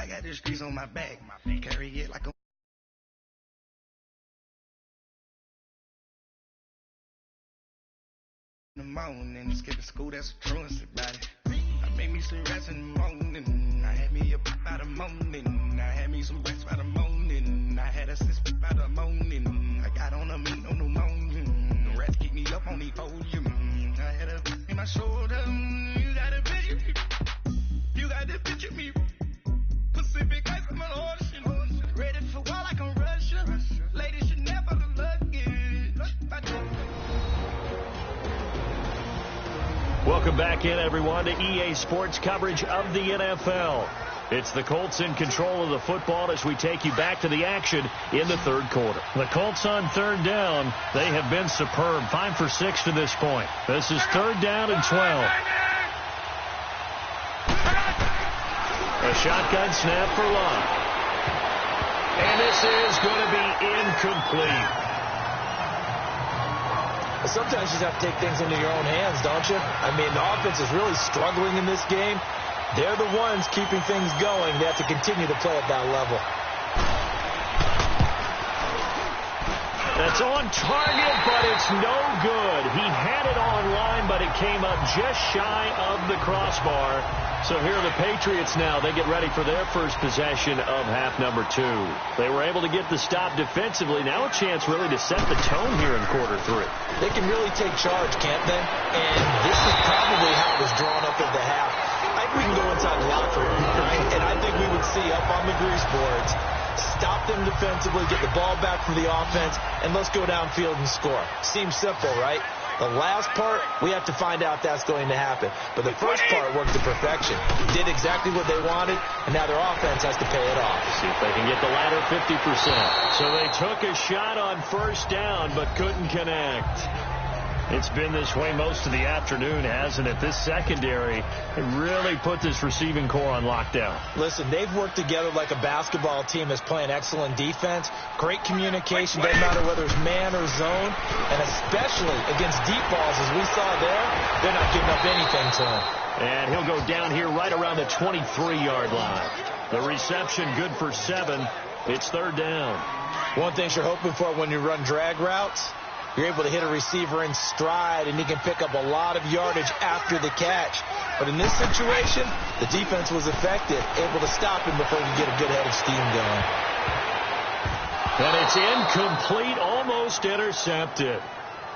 got the streets on my back. Carry it like a in the morning. Skipping school, that's a truancy body. I made me some rest in the morning. I had me a pop by the morning. I had me some rest by the morning. I had a six by the morning. I got on a meat on the morning. The rats keep me up on the podium. I had a in my shoulder. You got a picture. You got the picture me. Pacific ice, I'm an ocean. Ready for war like I'm Russia. Ladies should never look it. Welcome back in, everyone, to EA Sports coverage of the NFL. It's the Colts in control of the football as we take you back to the action in the third quarter. The Colts on third down. They have been superb, 5 for 6 to this point. This is third down and 12. A shotgun snap for Locke. And this is going to be incomplete. Sometimes you just have to take things into your own hands, don't you? I mean, the offense is really struggling in this game. They're the ones keeping things going. They have to continue to play at that level. That's on target, but it's no good. He had it on line, but it came up just shy of the crossbar. So here are the Patriots now. They get ready for their first possession of half number 2. They were able to get the stop defensively. Now a chance really to set the tone here in quarter 3. They can really take charge, can't they? And this is probably how it was drawn up at the half. I think we can go inside the locker room, right? And I think we would see up on the grease boards, stop them defensively, get the ball back from the offense, and let's go downfield and score. Seems simple, right? The last part, we have to find out if that's going to happen. But the first part worked to perfection. Did exactly what they wanted, and now their offense has to pay it off. See if they can get the latter 50%. So they took a shot on first down, but couldn't connect. It's been this way most of the afternoon, hasn't it? This secondary really put this receiving core on lockdown. Listen, they've worked together like a basketball team that's playing excellent defense. Great communication, doesn't matter whether it's man or zone. And especially against deep balls, as we saw there, they're not giving up anything to him. And he'll go down here right around the 23-yard line. The reception good for 7. It's third down. One thing you're hoping for when you run drag routes, you're able to hit a receiver in stride, and he can pick up a lot of yardage after the catch. But in this situation, the defense was effective, able to stop him before he could get a good head of steam going. And it's incomplete, almost intercepted.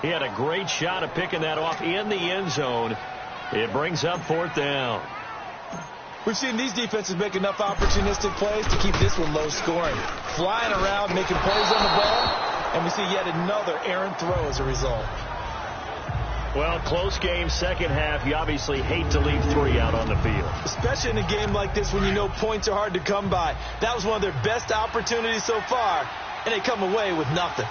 He had a great shot at picking that off in the end zone. It brings up fourth down. We've seen these defenses make enough opportunistic plays to keep this one low scoring. Flying around, making plays on the ball. And we see yet another errant throw as a result. Well, close game, second half. You obviously hate to leave 3 out on the field. Especially in a game like this when you know points are hard to come by. That was one of their best opportunities so far, and they come away with nothing.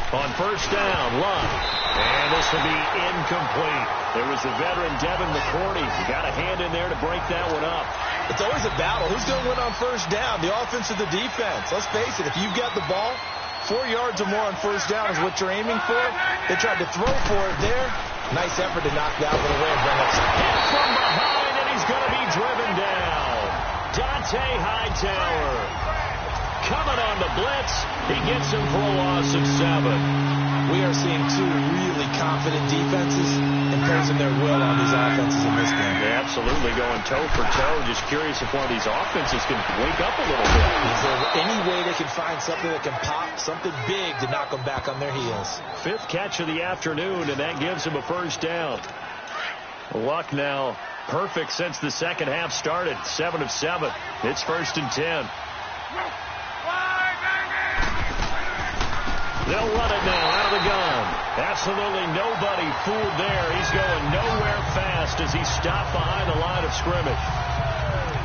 On first down, Love. And this will be incomplete. There was the veteran Devin McCourty. He got a hand in there to break that one up. It's always a battle. Who's going to win on first down, the offense or the defense? Let's face it, if you've got the ball, 4 yards or more on first down is what you're aiming for. They tried to throw for it there. Nice effort to knock that one away and bring up some. Hit from behind, and he's going to be driven down. Dante Hightower coming on the blitz. He gets him for a loss of 7. We are seeing 2 really confident defenses imposing their will on these offenses in this game. Yeah, absolutely, going toe for toe. Just curious if one of these offenses can wake up a little bit. Is there any way they can find something that can pop, something big to knock them back on their heels? 5th catch of the afternoon, and that gives him a first down. Luck now perfect since the second half started. 7 of 7. It's 1st and 10. They'll run it now out of the gun. Absolutely nobody fooled there. He's going nowhere fast as he stopped behind the line of scrimmage.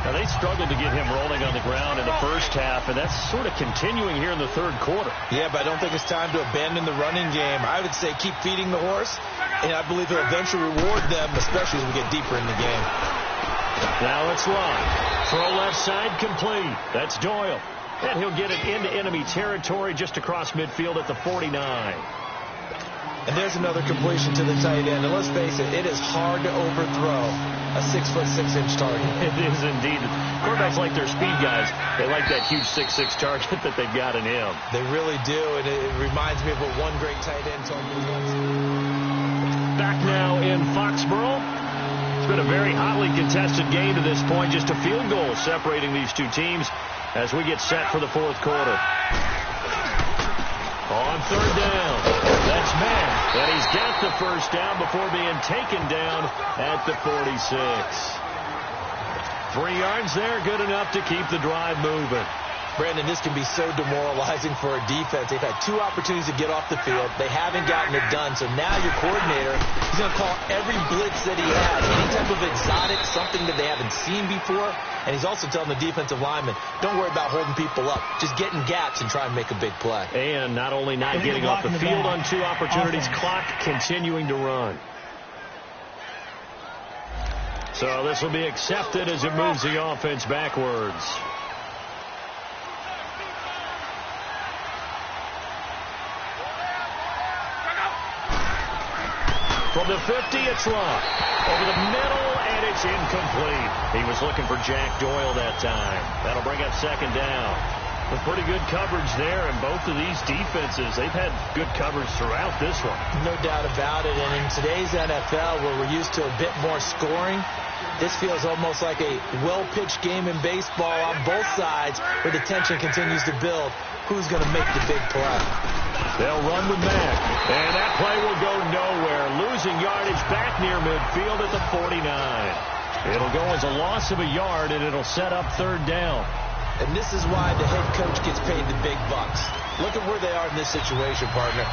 Now, they struggled to get him rolling on the ground in the first half, and that's sort of continuing here in the third quarter. Yeah, but I don't think it's time to abandon the running game. I would say keep feeding the horse, and I believe he'll eventually reward them, especially as we get deeper in the game. Now it's Locke. Throw left side complete. That's Doyle. And he'll get it into enemy territory just across midfield at the 49. And there's another completion to the tight end. And let's face it, it is hard to overthrow a 6'6" target. It is indeed. Quarterbacks like their speed guys. They like that huge 6'6" target that they've got in him. They really do, and it reminds me of what one great tight end told me once. Back now in Foxborough. It's been a very hotly contested game to this point. Just a field goal separating these two teams as we get set for the fourth quarter. On third down, that's Matt, and he's got the first down before being taken down at the 46. 3 yards there, good enough to keep the drive moving. Brandon, this can be so demoralizing for a defense. They've had 2 opportunities to get off the field. They haven't gotten it done. So now your coordinator is going to call every blitz that he has, any type of exotic, something that they haven't seen before. And he's also telling the defensive lineman, don't worry about holding people up. Just get in gaps and try and make a big play. And not only not getting off the field on 2 opportunities, clock continuing to run. So this will be accepted as it moves the offense backwards. From the 50, it's Locke. Over the middle, and it's incomplete. He was looking for Jack Doyle that time. That'll bring up second down. With pretty good coverage there, and both of these defenses, they've had good coverage throughout this one. No doubt about it. And in today's NFL, where we're used to a bit more scoring, this feels almost like a well-pitched game in baseball on both sides where the tension continues to build. Who's going to make the big play? They'll run with Mack, and that play will go nowhere. Losing yardage back near midfield at the 49. It'll go as a loss of a yard, and it'll set up third down. And this is why the head coach gets paid the big bucks. Look at where they are in this situation, partner.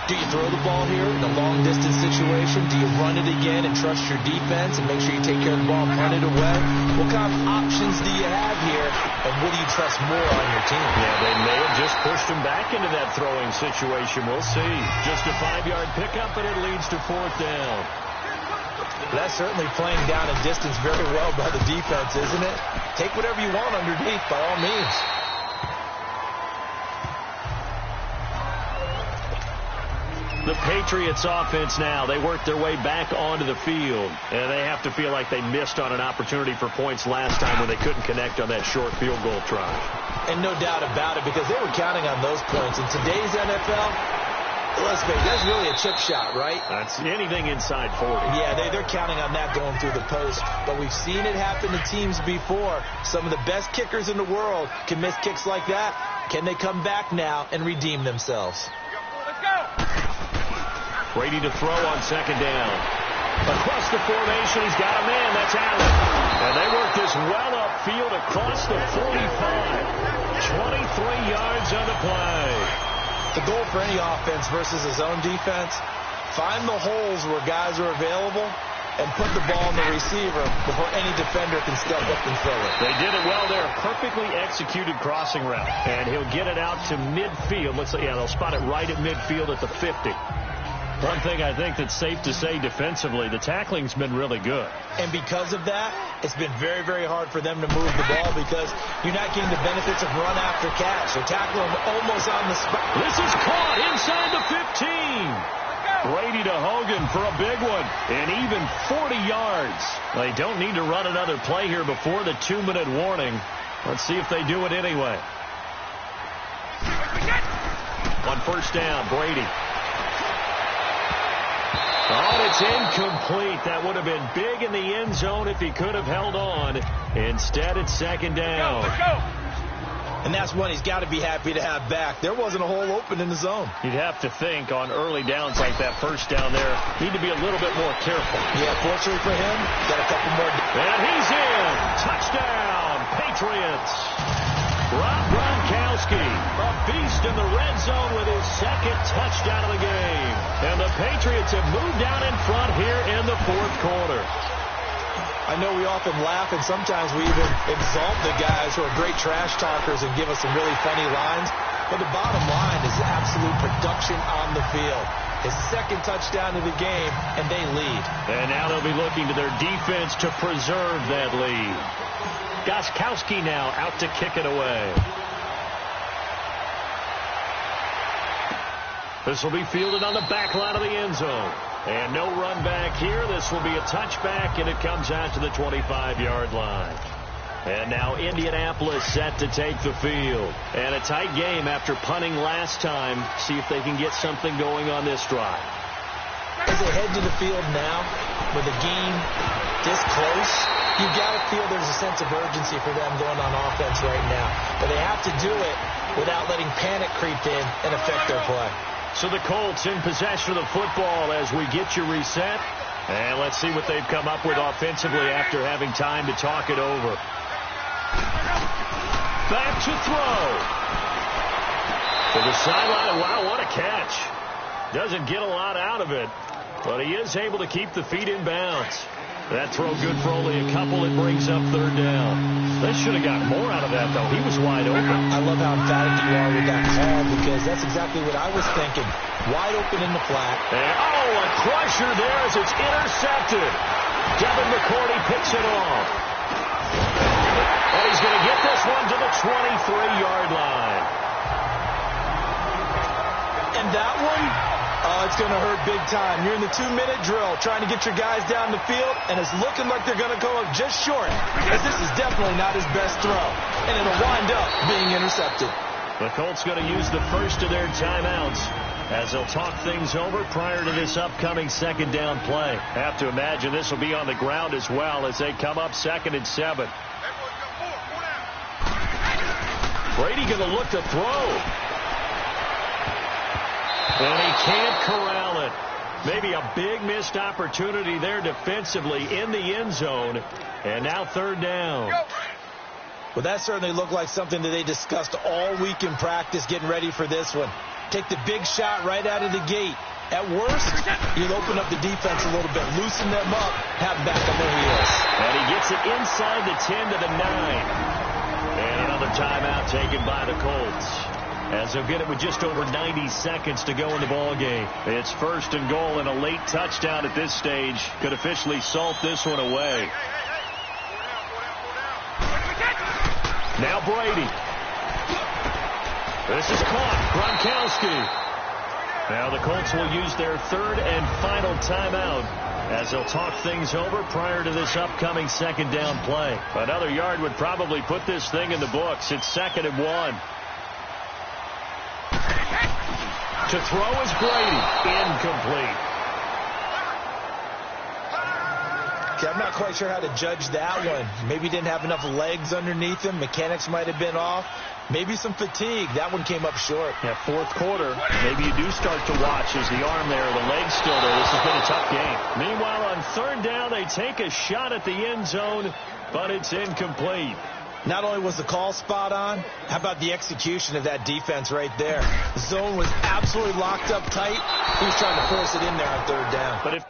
Do you throw the ball here in a long-distance situation? Do you run it again and trust your defense and make sure you take care of the ball and run it away? What kind of options do you have here, and what do you trust more on your team? Yeah, they may have just pushed him back into that throwing situation. We'll see. Just a 5-yard pickup, and it leads to fourth down. That's certainly playing down a distance very well by the defense, isn't it? Take whatever you want underneath, by all means. The Patriots offense now, they work their way back onto the field, and they have to feel like they missed on an opportunity for points last time when they couldn't connect on that short field goal try. And no doubt about it, because they were counting on those points. In today's NFL, let's face it, that's really a chip shot, right? That's anything inside 40. Yeah, they're counting on that going through the post. But we've seen it happen to teams before. Some of the best kickers in the world can miss kicks like that. Can they come back now and redeem themselves? Let's go! Brady to throw on second down. Across the formation, he's got a man. That's Allen. And they work this well upfield across the 45. 23 yards on the play. The goal for any offense versus his own defense, find the holes where guys are available and put the ball in the receiver before any defender can step up and throw it. They did it well there. Perfectly executed crossing route. And he'll get it out to midfield. Looks like, yeah, they'll spot it right at midfield at the 50. One thing I think that's safe to say defensively, the tackling's been really good. And because of that, it's been very, very hard for them to move the ball because you're not getting the benefits of run after catch. So tackle them almost on the spot. This is caught inside the 15. Brady to Hogan for a big one. And even 40 yards. They don't need to run another play here before the 2-minute warning. Let's see if they do it anyway. On first down, Brady. Oh, it's incomplete. That would have been big in the end zone if he could have held on. Instead, it's second down. Let's go. And that's one he's got to be happy to have back. There wasn't a hole open in the zone. You'd have to think on early downs like that first down there, need to be a little bit more careful. Yeah, fortunately for him, got a couple more. And he's in. Touchdown, Patriots. Rob Gronkowski, a beast in the red zone with his second touchdown of the game. And the Patriots have moved down in front here in the fourth quarter. I know we often laugh, and sometimes we even exalt the guys who are great trash talkers and give us some really funny lines. But the bottom line is absolute production on the field. His second touchdown of the game, and they lead. And now they'll be looking to their defense to preserve that lead. Gronkowski now out to kick it away. This will be fielded on the back line of the end zone. And no run back here. This will be a touchback, and it comes out to the 25-yard line. And now Indianapolis set to take the field. And a tight game after punting last time. See if they can get something going on this drive. As they head to the field now, with a game this close, you've got to feel there's a sense of urgency for them going on offense right now. But they have to do it without letting panic creep in and affect their play. So the Colts in possession of the football as we get you reset. And let's see what they've come up with offensively after having time to talk it over. Back to throw. To the sideline. Wow, what a catch. Doesn't get a lot out of it, but he is able to keep the feet in bounds. That throw good for only a couple. It brings up third down. They should have got more out of that, though. He was wide open. I love how emphatic you are with that call because that's exactly what I was thinking. Wide open in the flat. And, a crusher there as it's intercepted. Devin McCourty picks it off. And he's going to get this one to the 23-yard line. And that one, it's going to hurt big time. You're in the 2-minute drill trying to get your guys down the field, and it's looking like they're going to go up just short, as this is definitely not his best throw, and it'll wind up being intercepted. The Colts going to use the first of their timeouts as they'll talk things over prior to this upcoming second down play. Have to imagine this will be on the ground as well as they come up 2nd and 7. Brady going to look to throw. And he can't corral it. Maybe a big missed opportunity there defensively in the end zone. And now third down. Well, that certainly looked like something that they discussed all week in practice getting ready for this one. Take the big shot right out of the gate. At worst, you'll open up the defense a little bit, loosen them up, have them back on their heels. And he gets it inside the 10 to the 9. And another timeout taken by the Colts, as they'll get it with just over 90 seconds to go in the ball game. It's 1st and goal, and a late touchdown at this stage could officially salt this one away. Now Brady. This is caught. Gronkowski. Now the Colts will use their 3rd and final timeout as they'll talk things over prior to this upcoming second down play. Another yard would probably put this thing in the books. It's 2nd and 1. To throw is Brady. Incomplete. Okay, I'm not quite sure how to judge that one. Maybe he didn't have enough legs underneath him. Mechanics might have been off. Maybe some fatigue. That one came up short. Yeah, 4th quarter. Maybe you do start to watch as the arm there, the leg's still there. This has been a tough game. Meanwhile, on 3rd down, they take a shot at the end zone, but it's incomplete. Not only was the call spot on, how about the execution of that defense right there? The zone was absolutely locked up tight. He was trying to force it in there on 3rd down. But if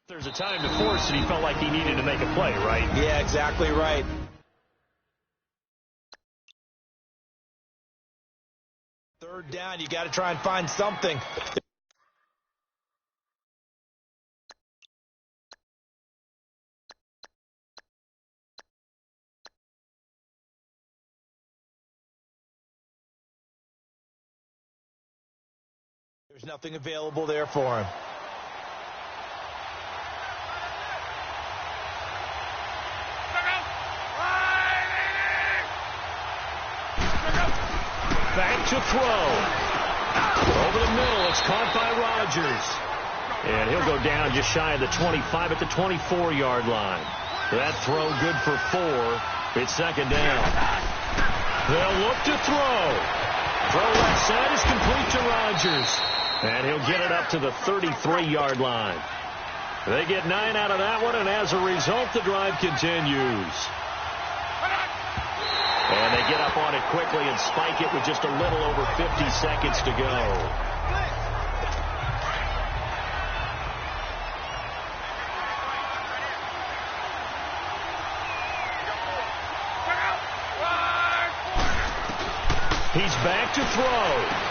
there's a time to force it, he felt like he needed to make a play, right? Yeah, exactly right. Third down, you got to try and find something. There's nothing available there for him. Back to throw. Over the middle, it's caught by Rodgers. And he'll go down just shy of the 25 at the 24-yard line. That throw good for 4. It's 2nd down. They'll look to throw. Throw left side is complete to Rodgers. And he'll get it up to the 33-yard line. They get 9 out of that one, and as a result, the drive continues. And they get up on it quickly and spike it with just a little over 50 seconds to go. He's back to throw.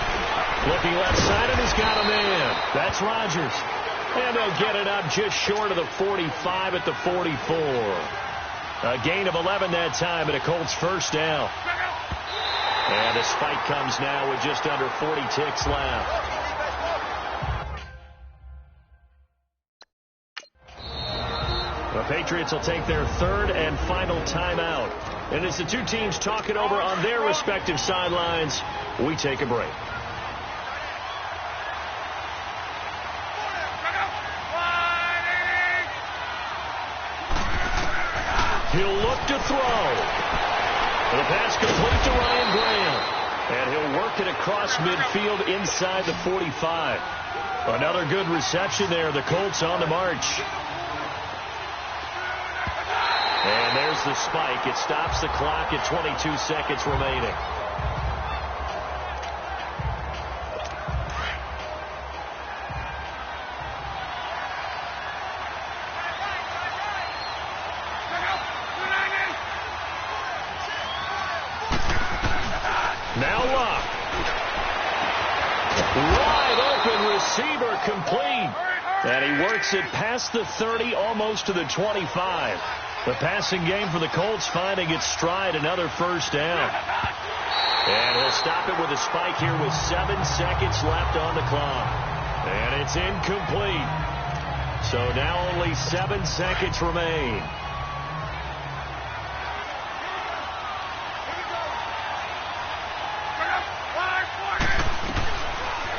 Looking left side, and he's got a man. That's Rodgers. And they'll get it up just short of the 45 at the 44. A gain of 11 that time, and a Colts first down. And a spike comes now with just under 40 ticks left. The Patriots will take their third and final timeout. And as the two teams talk it over on their respective sidelines, we take a break. He'll look to throw. The pass complete to Ryan Graham. And he'll work it across midfield inside the 45. Another good reception there. The Colts on the march. And there's the spike. It stops the clock at 22 seconds remaining. Now Luck. Wide open receiver complete. And he works it past the 30, almost to the 25. The passing game for the Colts finding its stride, another first down. And he'll stop it with a spike here with 7 seconds left on the clock. And it's incomplete. So now only 7 seconds remain.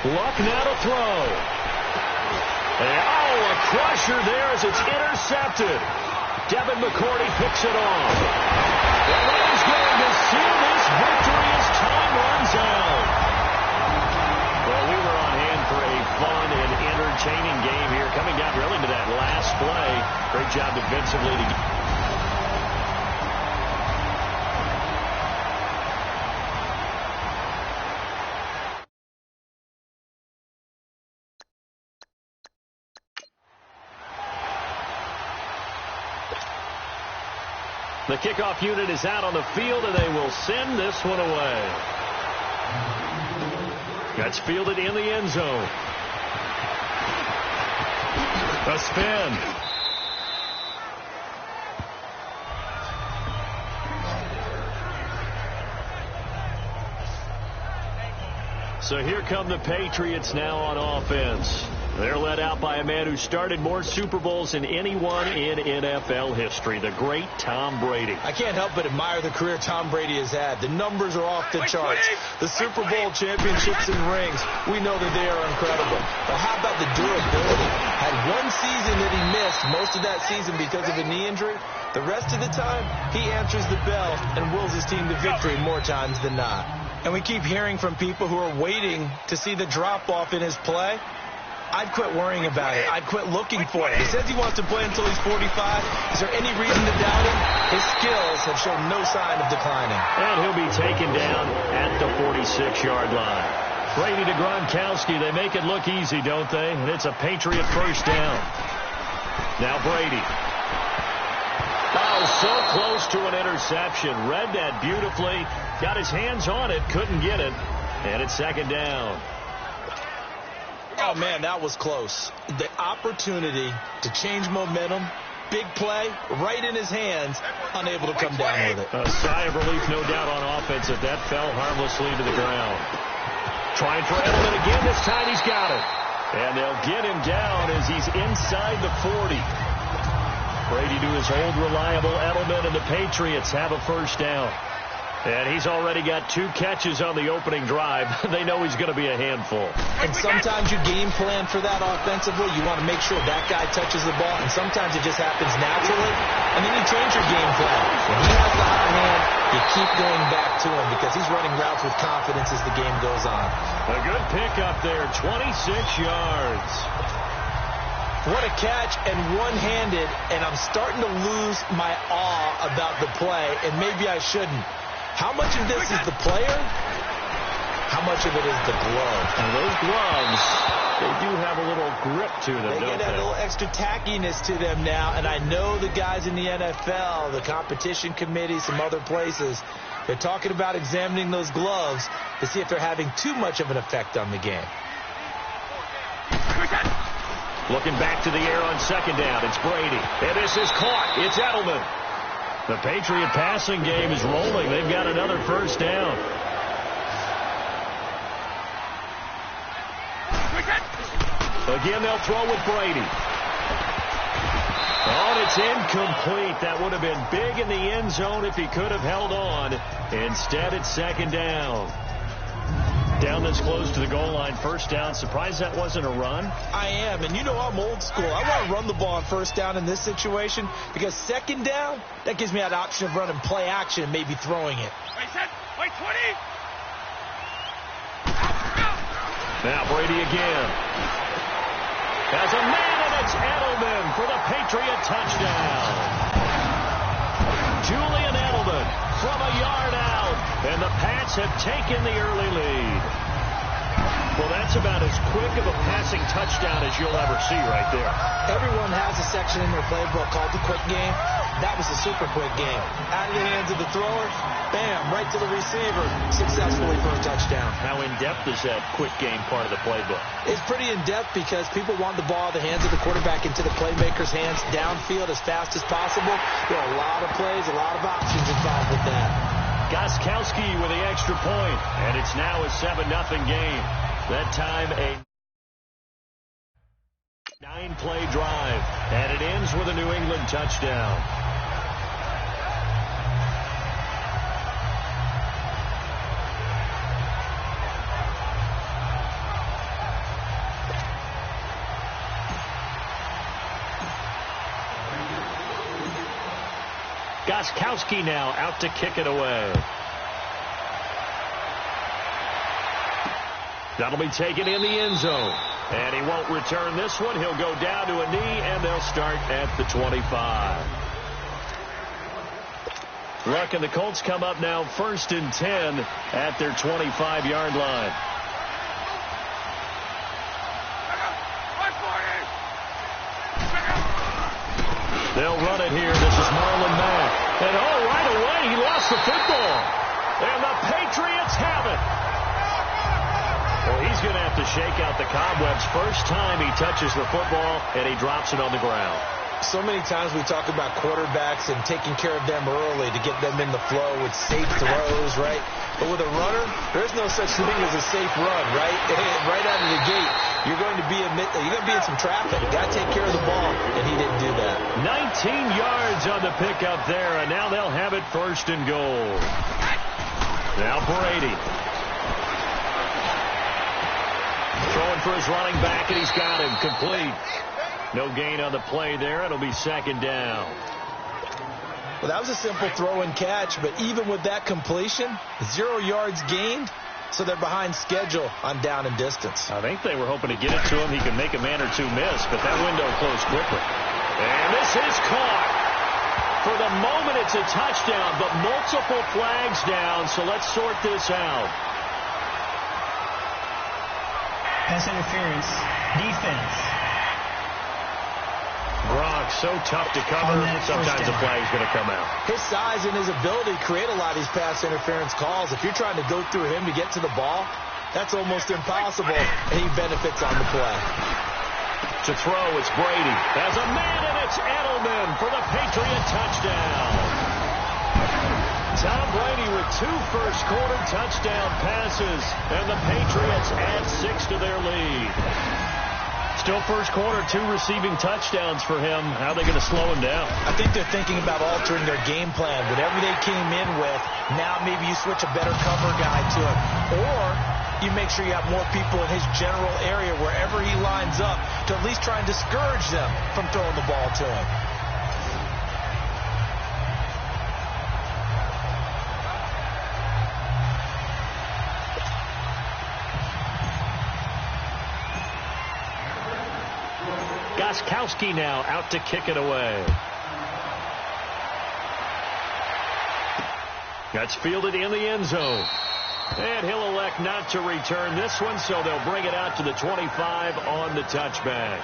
Luck now to throw. And, a crusher there as it's intercepted. Devin McCourty picks it off. And he's going to seal this victory as time runs out. Well, we were on hand for a fun and entertaining game here. Coming down really to that last play. Great job defensively to get. The kickoff unit is out on the field, and they will send this one away. That's fielded in the end zone. A spin. So here come the Patriots now on offense. They're led out by a man who started more Super Bowls than anyone in NFL history, the great Tom Brady. I can't help but admire the career Tom Brady has had. The numbers are off the charts. The Super Bowl championships and rings, we know that they are incredible. But how about the durability? Had one season that he missed, most of that season because of a knee injury. The rest of the time, he answers the bell and wills his team to victory more times than not. And we keep hearing from people who are waiting to see the drop-off in his play. I'd quit worrying about it. I'd quit looking for it. He says he wants to play until he's 45. Is there any reason to doubt him? His skills have shown no sign of declining. And he'll be taken down at the 46-yard line. Brady to Gronkowski. They make it look easy, don't they? And it's a Patriot first down. Now Brady. Oh, so close to an interception. Read that beautifully. Got his hands on it. Couldn't get it. And it's second down. Oh, man, that was close. The opportunity to change momentum, big play, right in his hands, unable to come down with it. A sigh of relief, no doubt, on offense if that fell harmlessly to the ground. Trying for Edelman again. This time he's got it. And they'll get him down as he's inside the 40. Brady to his old reliable Edelman, and the Patriots have a first down. And he's already got 2 catches on the opening drive. They know he's going to be a handful. And sometimes you game plan for that offensively. You want to make sure that guy touches the ball, and sometimes it just happens naturally. And then you change your game plan. When he has the hot hand, you keep going back to him because he's running routes with confidence as the game goes on. A good pickup there, 26 yards. What a catch, and one-handed, and I'm starting to lose my awe about the play, and maybe I shouldn't. How much of this is the player? How much of it is the glove? And those gloves, they do have a little grip to them, don't they? They get a little extra tackiness to them now, and I know the guys in the NFL, the competition committee, some other places, they're talking about examining those gloves to see if they're having too much of an effect on the game. Looking back to the air on second down, it's Brady. And this is caught. It's Edelman. The Patriot passing game is rolling. They've got another first down. Again, they'll throw with Brady. Oh, and it's incomplete. That would have been big in the end zone if he could have held on. Instead, it's second down. Down this close to the goal line, first down. Surprised that wasn't a run? I am, and you know I'm old school. I want to run the ball on first down in this situation because second down, that gives me that option of running play action and maybe throwing it. Wait, set. Wait, 20. Now Brady again. Has a man, and it's Edelman for the Patriot touchdown. Julian Edelman from a yard out, and the Pats have taken the early lead. Well, that's about as quick of a passing touchdown as you'll ever see right there. Everyone has a section in their playbook called the quick game. That was a super quick game. Out of the hands of the thrower, bam, right to the receiver, successfully for a touchdown. How in-depth is that quick game part of the playbook? It's pretty in-depth because people want the ball out of the hands of the quarterback into the playmaker's hands downfield as fast as possible. There are a lot of plays, a lot of options involved with that. Gostkowski with the extra point, and it's now a 7-0 game. That time a 9-play drive, and it ends with a New England touchdown. Gostkowski now out to kick it away. That'll be taken in the end zone. And he won't return this one. He'll go down to a knee, and they'll start at the 25. Luck and the Colts come up now 1st and 10 at their 25-yard line. They'll run it here. This is Marlon Mack. And right away, he lost the football. And the Patriots have it. Well, he's going to have to shake out the cobwebs. First time he touches the football, and he drops it on the ground. So many times we talk about quarterbacks and taking care of them early to get them in the flow with safe throws, right? But with a runner, there's no such thing as a safe run, right? Right out of the gate, you're going to be in some traffic. You got to take care of the ball, and he didn't do that. 19 yards on the pickup there, and now they'll have it 1st and goal. Now Brady. Throwing for his running back, and he's got him complete. No gain on the play there. It'll be 2nd down. Well, that was a simple throw and catch, but even with that completion, 0 yards gained, so they're behind schedule on down and distance. I think they were hoping to get it to him. He could make a man or two miss, but that window closed quickly. And this is caught. For the moment, it's a touchdown, but multiple flags down, so let's sort this out. Pass interference. Defense. Gronk, so tough to cover. Sometimes the flag's going to come out. His size and his ability create a lot of these pass interference calls. If you're trying to go through him to get to the ball, that's almost impossible, and he benefits on the play. To throw, it's Brady. Has a man, and it's Edelman for the Patriot touchdown. Tom Brady with 2 first-quarter touchdown passes, and the Patriots add 6 to their lead. Still first quarter, 2 receiving touchdowns for him. How are they going to slow him down? I think they're thinking about altering their game plan. Whatever they came in with, now maybe you switch a better cover guy to it. Or you make sure you have more people in his general area wherever he lines up to at least try and discourage them from throwing the ball to him. Gostkowski now out to kick it away. That's fielded in the end zone. And he'll elect not to return this one, so they'll bring it out to the 25 on the touchback.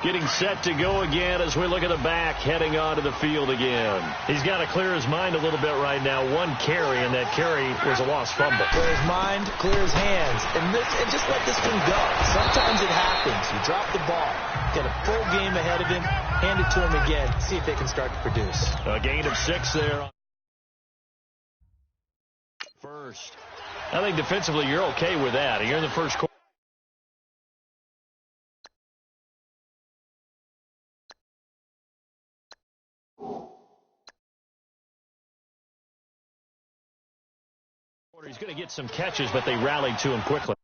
Getting set to go again as we look at the back, heading onto the field again. He's got to clear his mind a little bit right now. 1 carry, and that carry was a lost fumble. Clear his mind, clear his hands, and just let this one go. Sometimes it happens. You drop the ball, get a full game ahead of him, hand it to him again, see if they can start to produce. A gain of 6 there. First. I think defensively you're okay with that. You're in the first quarter. He's going to get some catches, but they rallied to him quickly.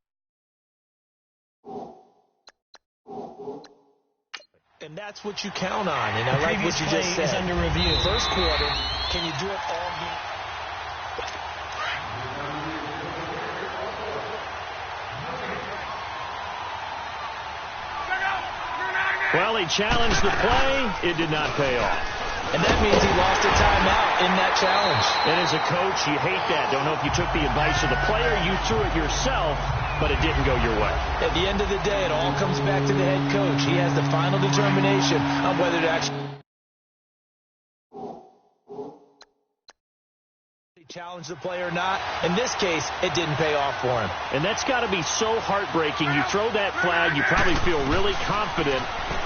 And that's what you count on. And I like what you just said. Is under review. First quarter, can you do it all game? Well, he challenged the play. It did not pay off. And that means he lost a timeout in that challenge. And as a coach, you hate that. Don't know if you took the advice of the player. You threw it yourself, but it didn't go your way. At the end of the day, it all comes back to the head coach. He has the final determination on whether to actually challenge the play or not. In this case, it didn't pay off for him. And that's got to be so heartbreaking. You throw that flag, you probably feel really confident,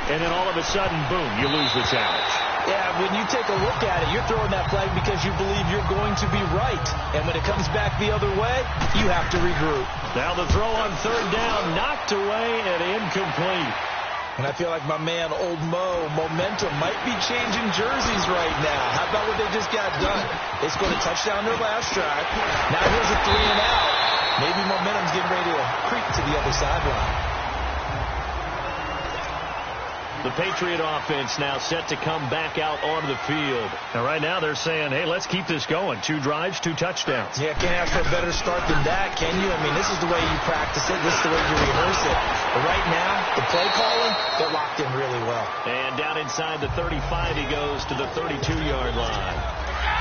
and then all of a sudden, boom, you lose the challenge. Yeah, when you take a look at it, you're throwing that flag because you believe you're going to be right. And when it comes back the other way, you have to regroup. Now the throw on third down, knocked away and incomplete. And I feel like my man, Old Mo, momentum might be changing jerseys right now. How about what they just got done? They scored a touchdown their last drive. Now here's a 3 and out. Maybe momentum's getting ready to creep to the other sideline. The Patriot offense now set to come back out onto the field. And right now they're saying, hey, let's keep this going. 2 drives, 2 touchdowns. Yeah, can't ask for a better start than that, can you? I mean, this is the way you practice it. This is the way you rehearse it. But right now, the play calling, they're locked in really well. And down inside the 35, he goes to the 32-yard line.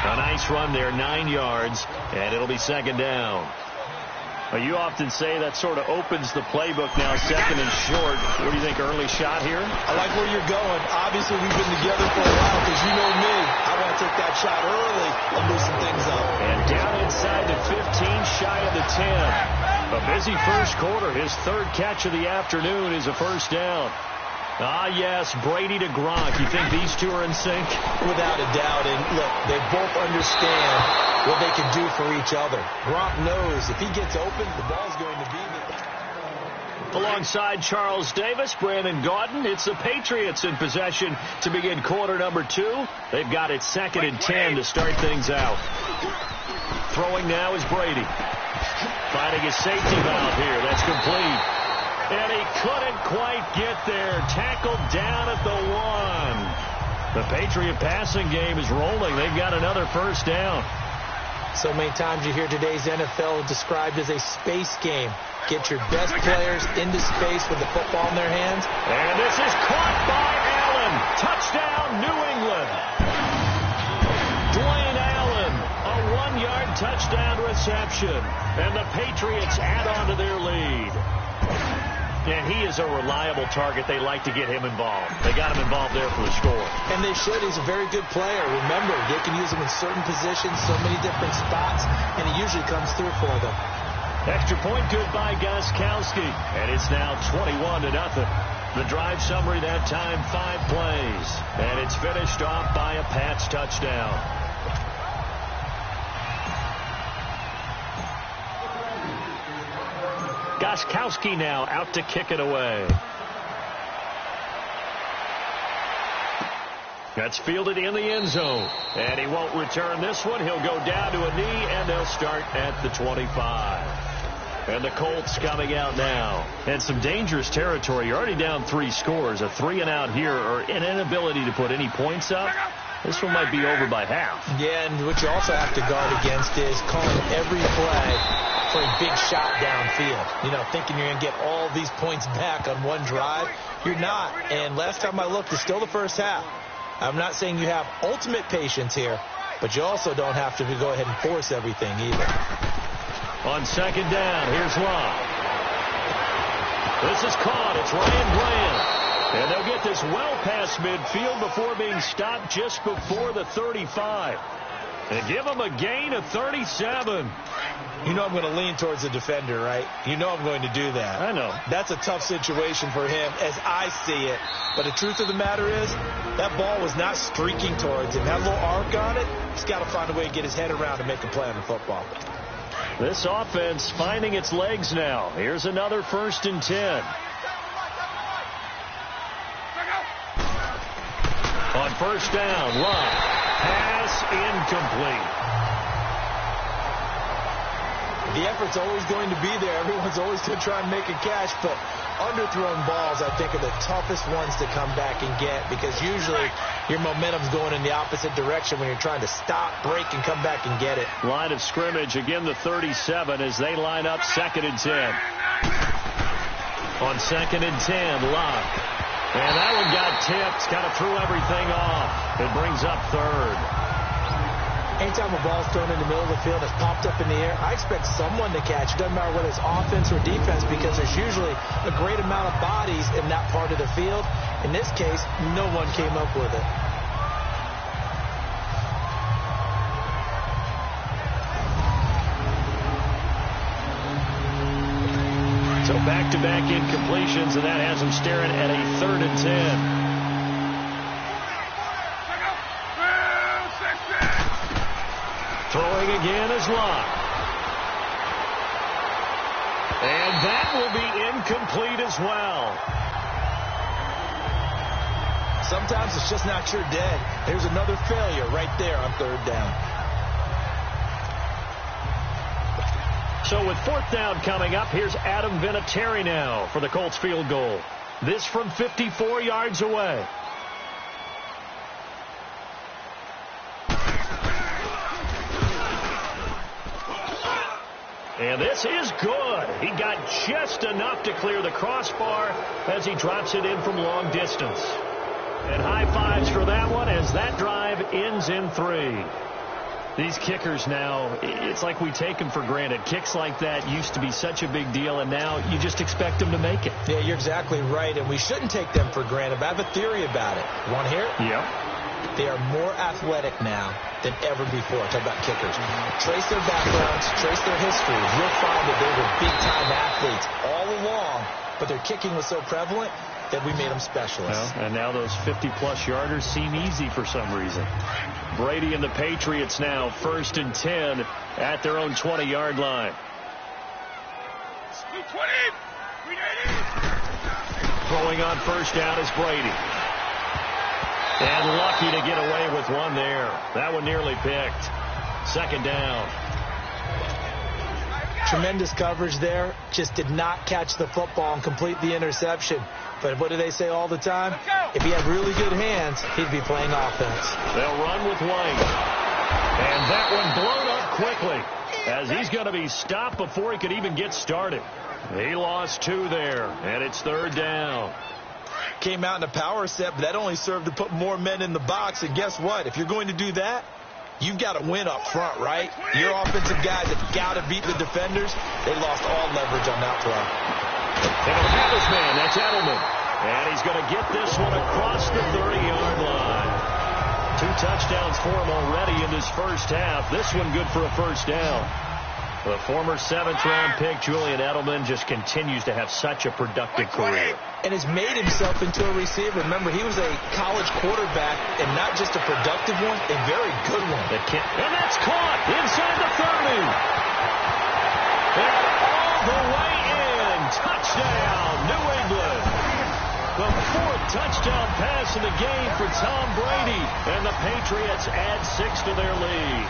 A nice run there, 9 yards, and it'll be second down. Well, you often say that sort of opens the playbook now, second and short. What do you think, early shot here? I like where you're going. Obviously, we've been together for a while because you know me. I want to take that shot early and loosen things up. And down inside the 15, shy of the 10. A busy first quarter. His third catch of the afternoon is a first down. Ah, yes, Brady to Gronk. You think these two are in sync? Without a doubt. And, look, they both understand what they can do for each other. Gronk knows if he gets open, the ball's going to be there. Alongside Charles Davis, Brandon Gaudin, it's the Patriots in possession to begin quarter number 2. They've got it 2nd and 10 to start things out. Throwing now is Brady. Finding his safety valve here. That's complete. And he couldn't quite get there. Tackled down at the 1. The Patriot passing game is rolling. They've got another first down. So many times you hear today's NFL described as a space game. Get your best players into space with the football in their hands. And this is caught by Allen. Touchdown, New England. Dwayne Allen, a 1-yard touchdown reception. And the Patriots add on to their lead. And he is a reliable target. They like to get him involved. They got him involved there for the score. And they should. He's a very good player. Remember, they can use him in certain positions, so many different spots, and he usually comes through for them. Extra point good by Gostkowski. And it's now 21-0. The drive summary that time, 5 plays. And it's finished off by a Pats touchdown. Gostkowski now out to kick it away. That's fielded in the end zone. And he won't return this one. He'll go down to a knee, and they'll start at the 25. And the Colts coming out now. And some dangerous territory. You're already down 3 scores. A 3 and out here, or an inability to put any points up. This one might be over by half. Yeah, and what you also have to guard against is calling every play for a big shot downfield. You know, thinking you're going to get all these points back on one drive. You're not. And last time I looked, it's still the first half. I'm not saying you have ultimate patience here, but you also don't have to go ahead and force everything either. On second down, here's Love. This is caught. It's Ryan Bland. And they'll get this well past midfield before being stopped just before the 35. And give them a gain of 37. You know I'm going to lean towards the defender, right? You know I'm going to do that. I know. That's a tough situation for him as I see it. But the truth of the matter is, that ball was not streaking towards him. That little arc on it, he's got to find a way to get his head around and make a play on the football. This offense finding its legs now. Here's another 1st and 10. On first down, Love. Pass incomplete. The effort's always going to be there. Everyone's always going to try and make a catch, but underthrown balls, I think, are the toughest ones to come back and get because usually your momentum's going in the opposite direction when you're trying to stop, break, and come back and get it. Line of scrimmage, again the 37 as they line up 2nd and 10. On 2nd and 10, Locke. And that one got tipped, kind of threw everything off. It brings up 3rd. Anytime a ball's thrown in the middle of the field, it's popped up in the air, I expect someone to catch. It doesn't matter whether it's offense or defense because there's usually a great amount of bodies in that part of the field. In this case, no one came up with it. So back-to-back incompletions, and that has them staring at a 3rd and 10. Throwing again is Locke. And that will be incomplete as well. Sometimes it's just not your day. There's another failure right there on 3rd down. So with 4th down coming up, here's Adam Vinatieri now for the Colts field goal. This from 54 yards away. And this is good. He got just enough to clear the crossbar as he drops it in from long distance. And high fives for that one as that drive ends in 3. These kickers now, it's like we take them for granted. Kicks like that used to be such a big deal, and now you just expect them to make it. Yeah, you're exactly right, and we shouldn't take them for granted, but I have a theory about it. You want to hear it? Yep. They are more athletic now than ever before. Talk about kickers. Trace their backgrounds, trace their history. You'll find that they were big-time athletes all along, but their kicking was so prevalent that we made them specialists. Well, and now those 50-plus yarders seem easy for some reason. Brady and the Patriots now 1st and 10 at their own 20-yard line. Throwing on 1st down is Brady. And lucky to get away with one there. That one nearly picked. 2nd down. Tremendous coverage there. Just did not catch the football and complete the interception. But what do they say all the time? If he had really good hands, he'd be playing offense. They'll run with White. And that one blown up quickly as he's going to be stopped before he could even get started. He lost 2 there, and it's 3rd down. Came out in a power set, but that only served to put more men in the box. And guess what? If you're going to do that, you've got to win up front, right? Your offensive guys have got to beat the defenders. They lost all leverage on that play. And he'll have his man. That's Edelman. And he's going to get this one across the 30-yard line. 2 touchdowns for him already in this first half. This one good for a 1st down. The former 7th-round pick, Julian Edelman, just continues to have such a productive career. And has made himself into a receiver. Remember, he was a college quarterback, and not just a productive one, a very good one. And that's caught inside the 30. And all the way in. Touchdown, New England. The 4th touchdown pass in the game for Tom Brady. And the Patriots add 6 to their lead.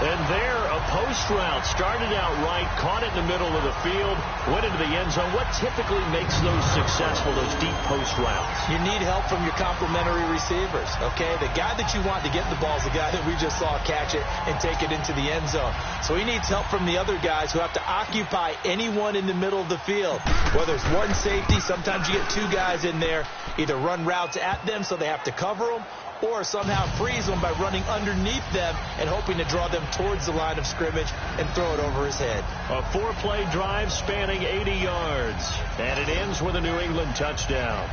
And there, a post route started out right, caught it in the middle of the field, went into the end zone. What typically makes those successful, those deep post routes? You need help from your complementary receivers, okay? The guy that you want to get the ball is the guy that we just saw catch it and take it into the end zone. So he needs help from the other guys who have to occupy anyone in the middle of the field. Whether it's one safety, sometimes you get 2 guys in there, either run routes at them so they have to cover them, or somehow freeze them by running underneath them and hoping to draw them towards the line of scrimmage and throw it over his head. A 4-play drive spanning 80 yards, and it ends with a New England touchdown.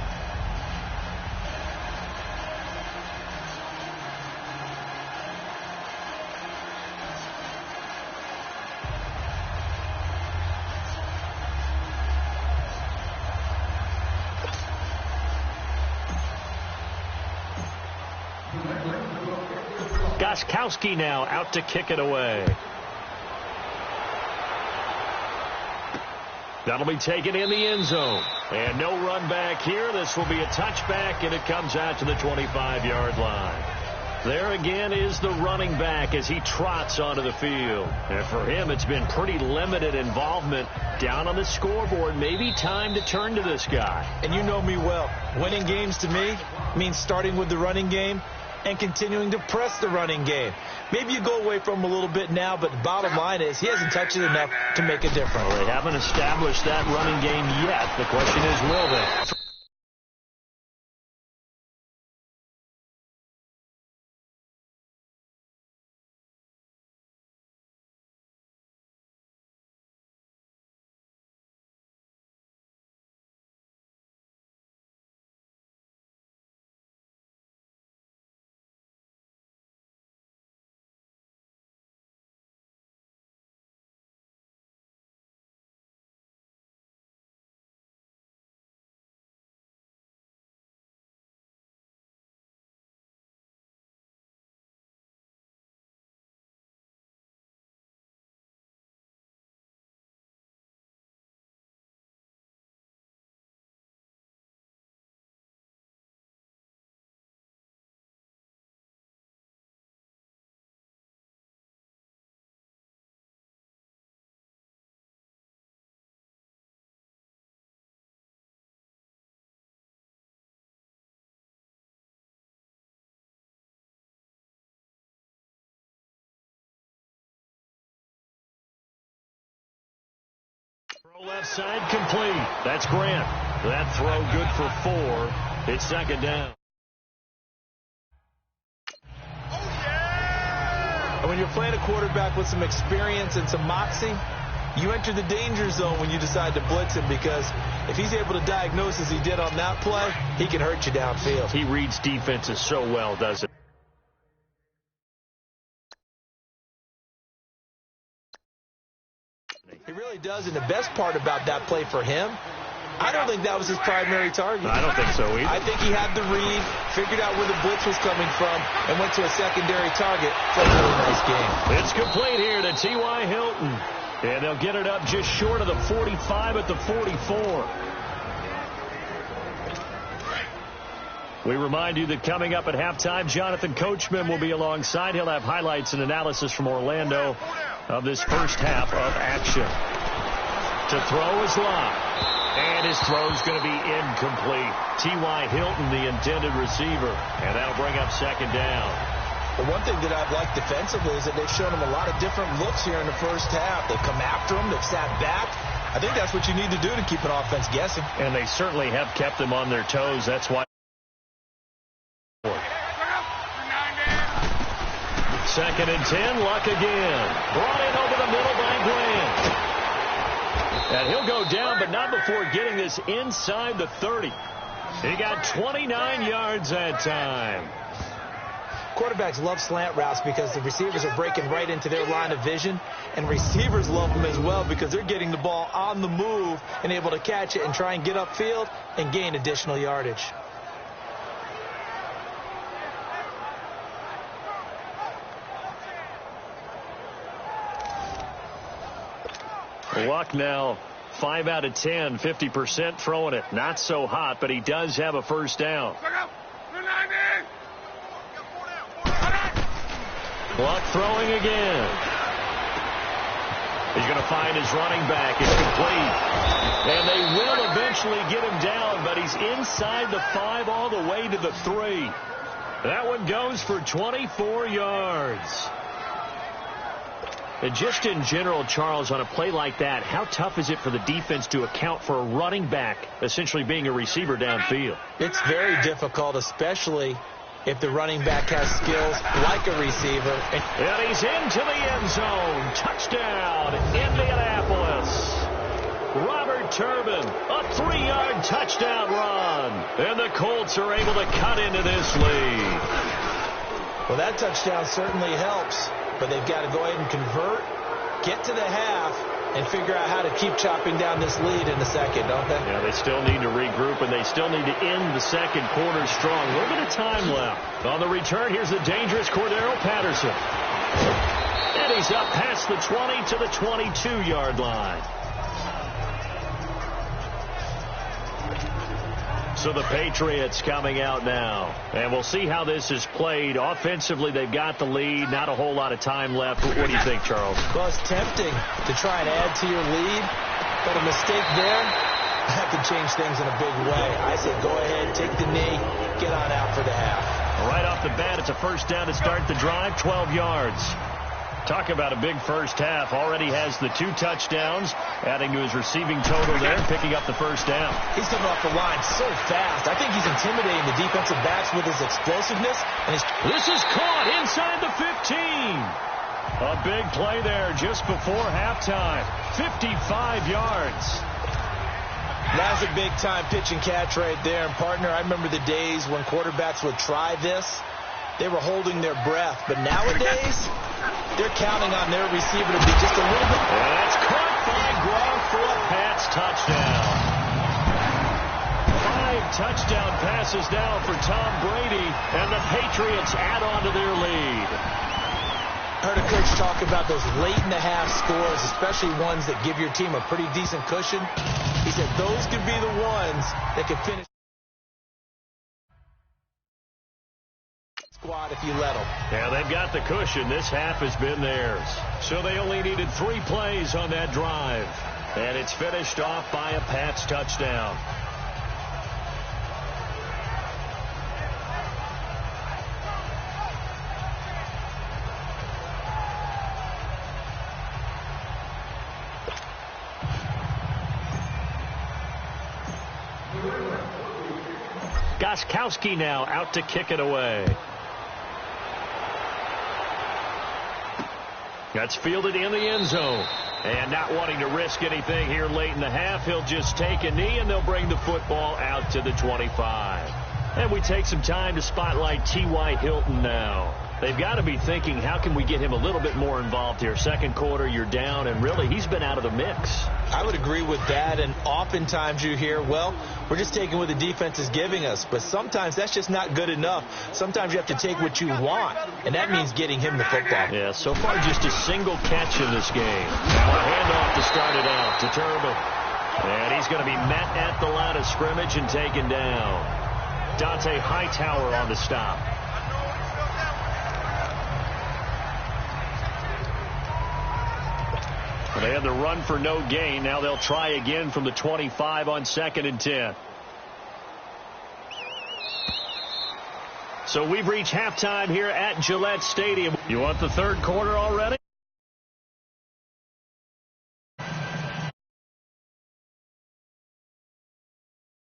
Gostkowski now out to kick it away. That'll be taken in the end zone. And no run back here. This will be a touchback, and it comes out to the 25-yard line. There again is the running back as he trots onto the field. And for him, it's been pretty limited involvement down on the scoreboard. Maybe time to turn to this guy. And you know me well. Winning games to me means starting with the running game and continuing to press the running game. Maybe you go away from him a little bit now, but the bottom line is he hasn't touched it enough to make a difference. Well, they haven't established that running game yet. The question is, will they? Left side complete. That's Grant. That throw good for 4. It's second down. And when you're playing a quarterback with some experience and some moxie, you enter the danger zone when you decide to blitz him, because if he's able to diagnose as he did on that play, he can hurt you downfield. He reads defenses so well, doesn't he? He really does, and the best part about that play for him, I don't think that was his primary target. I don't think so either. I think he had the read, figured out where the blitz was coming from, and went to a secondary target for a really nice game. It's complete here to T.Y. Hilton, and they'll get it up just short of the 45 at the 44. We remind you that coming up at halftime, Jonathan Coachman will be alongside. He'll have highlights and analysis from Orlando of this first half of action. To throw is Locke, and his throw's going to be incomplete. T.Y. Hilton, the intended receiver, and that'll bring up second down. The one thing that I've liked defensively is that they've shown him a lot of different looks here in the first half. They've come after him. They've sat back. I think that's what you need to do to keep an offense guessing. And they certainly have kept them on their toes. That's why. Second and 10, Luck again. Brought in over the middle by Grant. And he'll go down, but not before getting this inside the 30. He got 29 yards that time. Quarterbacks love slant routes because the receivers are breaking right into their line of vision, and receivers love them as well because they're getting the ball on the move and able to catch it and try and get upfield and gain additional yardage. Luck now 5 out of 10, 50% throwing it. Not so hot, but he does have a first down. Luck throwing again. He's going to find his running back. It's complete. And they will eventually get him down, but he's inside the 5 all the way to the 3. That one goes for 24 yards. And just in general, Charles, on a play like that, how tough is it for the defense to account for a running back essentially being a receiver downfield? It's very difficult, especially if the running back has skills like a receiver. And he's into the end zone. Touchdown, Indianapolis. Robert Turbin, a 3-yard touchdown run. And the Colts are able to cut into this lead. Well, that touchdown certainly helps. But they've got to go ahead and convert, get to the half, and figure out how to keep chopping down this lead in the second, don't they? Yeah, they still need to regroup, and they still need to end the second quarter strong. A little bit of time left. On the return, here's the dangerous Cordero Patterson. And he's up past the 20 to the 22-yard line. So the Patriots coming out now. And we'll see how this is played. Offensively, they've got the lead. Not a whole lot of time left. What do you think, Charles? Well, it's tempting to try and add to your lead. But a mistake there, that could change things in a big way. I say go ahead, take the knee, get on out for the half. Right off the bat, it's a first down to start the drive, 12 yards. Talk about a big first half. Already has the 2 touchdowns, adding to his receiving total there, picking up the first down. He's coming off the line so fast. I think he's intimidating the defensive backs with his explosiveness. And this is caught inside the 15. A big play there just before halftime. 55 yards. That's a big-time pitch and catch right there. And, partner, I remember the days when quarterbacks would try this. They were holding their breath. But nowadays, they're counting on their receiver to be just a little bit. And that's caught by Gronk for a Pats touchdown. 5 touchdown passes now for Tom Brady, and the Patriots add on to their lead. I heard a coach talk about those late-in-the-half scores, especially ones that give your team a pretty decent cushion. He said those could be the ones that could finish squad if you let them. Yeah, they've got the cushion. This half has been theirs. So they only needed 3 plays on that drive. And it's finished off by a Pats touchdown. Gostkowski now out to kick it away. That's fielded in the end zone. And not wanting to risk anything here late in the half, he'll just take a knee and they'll bring the football out to the 25. And we take some time to spotlight T.Y. Hilton now. They've got to be thinking, how can we get him a little bit more involved here? Second quarter, you're down, and really, he's been out of the mix. I would agree with that, and oftentimes you hear, well, we're just taking what the defense is giving us, but sometimes that's just not good enough. Sometimes you have to take what you want, and that means getting him the football. Yeah, so far just a single catch in this game. Now a handoff to start it out to Turbin. And he's going to be met at the line of scrimmage and taken down. Dante Hightower on the stop. They had the run for no gain. Now they'll try again from the 25 on 2nd and 10. So we've reached halftime here at Gillette Stadium. You want the third quarter already?